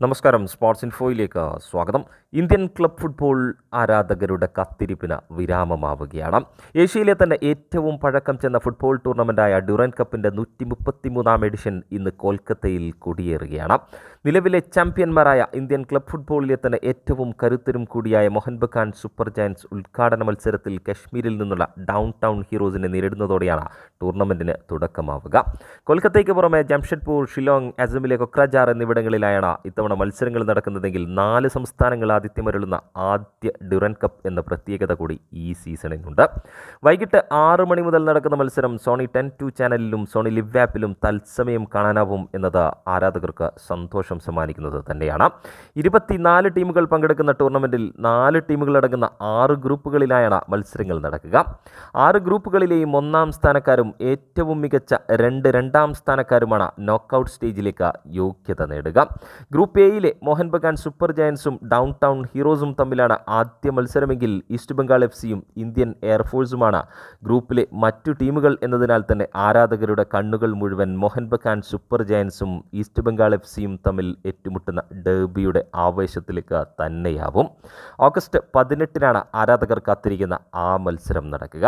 നമസ്കാരം, സ്പോർട്സ് ഇൻഫോയിലേക്ക് സ്വാഗതം. Indian club football ആരാധകരുടെ കാത്തിരിപ്പിന് വിരാമമാവുകയാണ്. ഏഷ്യയിലെ തന്നെ ഏറ്റവും പഴക്കം ചെന്ന ഫുട്ബോൾ ടൂർണമെൻറ്റായ ഡ്യൂറൻഡ് കപ്പിൻ്റെ 133-ാം എഡിഷൻ ഇന്ന് കൊൽക്കത്തയിൽ കൊടിയേറുകയാണ്. നിലവിലെ ചാമ്പ്യന്മാരായ ഇന്ത്യൻ ക്ലബ് ഫുട്ബോളിലെ തന്നെ ഏറ്റവും കരുത്തരും കൂടിയായ മോഹൻ ബഗാൻ സൂപ്പർ ജയൻസ് ഉദ്ഘാടന മത്സരത്തിൽ കശ്മീരിൽ നിന്നുള്ള ഡൗൺ ടൗൺ ഹീറോസിനെ നേരിടുന്നതോടെയാണ് ടൂർണമെൻറ്റിന് തുടക്കമാവുക. കൊൽക്കത്തയ്ക്ക് പുറമെ ജംഷഡ്പൂർ, ഷിലോങ്, അസമിലെ കൊക്രജാർ എന്നിവിടങ്ങളിലായാണ് ഇത്തവണ മത്സരങ്ങൾ നടക്കുന്നതെങ്കിൽ 4 സംസ്ഥാനങ്ങൾ ആതിഥ്യമരുളുന്ന ആദ്യ ഡ്യൂറൻഡ് കപ്പ് എന്ന പ്രത്യേകത കൂടി ഈ സീസണിനുണ്ട്. വൈകിട്ട് 6 മണി മുതൽ നടക്കുന്ന മത്സരം സോണി 10-2 ചാനലിലും സോണി ലിവ് ആപ്പിലും തത്സമയം കാണാനാവും എന്നത് ആരാധകർക്ക് സന്തോഷം സമ്മാനിക്കുന്നത് തന്നെയാണ്. 24 ടീമുകൾ പങ്കെടുക്കുന്ന ടൂർണമെൻറ്റിൽ 4 ടീമുകളടങ്ങുന്ന 6 ഗ്രൂപ്പുകളിലായാണ് മത്സരങ്ങൾ നടക്കുക. 6 ഗ്രൂപ്പുകളിലെയും 1-ാം സ്ഥാനക്കാരും ഏറ്റവും മികച്ച 2 സ്ഥാനക്കാരുമാണ് നോക്കൌട്ട് സ്റ്റേജിലേക്ക് യോഗ്യത നേടുക. ഗ്രൂപ്പ് എയിലെ മോഹൻ ബഗാൻ സൂപ്പർ ജയൻസും ഡൗൺ ടൗൺ ഹീറോസും തമ്മിലാണ് ആദ്യ മത്സരമെങ്കിൽ ഈസ്റ്റ് ബംഗാൾ FC-യും ഇന്ത്യൻ എയർഫോഴ്സുമാണ് ഗ്രൂപ്പിലെ മറ്റു ടീമുകൾ എന്നതിനാൽ തന്നെ ആരാധകരുടെ കണ്ണുകൾ മുഴുവൻ മോഹൻ ബഗാൻ സൂപ്പർ ജയൻസും ഈസ്റ്റ് ബംഗാൾ FC-യും തമ്മിൽ ഏറ്റുമുട്ടുന്ന ഡെർബിയുടെ ആവേശത്തിലേക്ക് തന്നെയാവും. ഓഗസ്റ്റ് 18-നാണ് ആരാധകർ കാത്തിരിക്കുന്ന ആ മത്സരം നടക്കുക.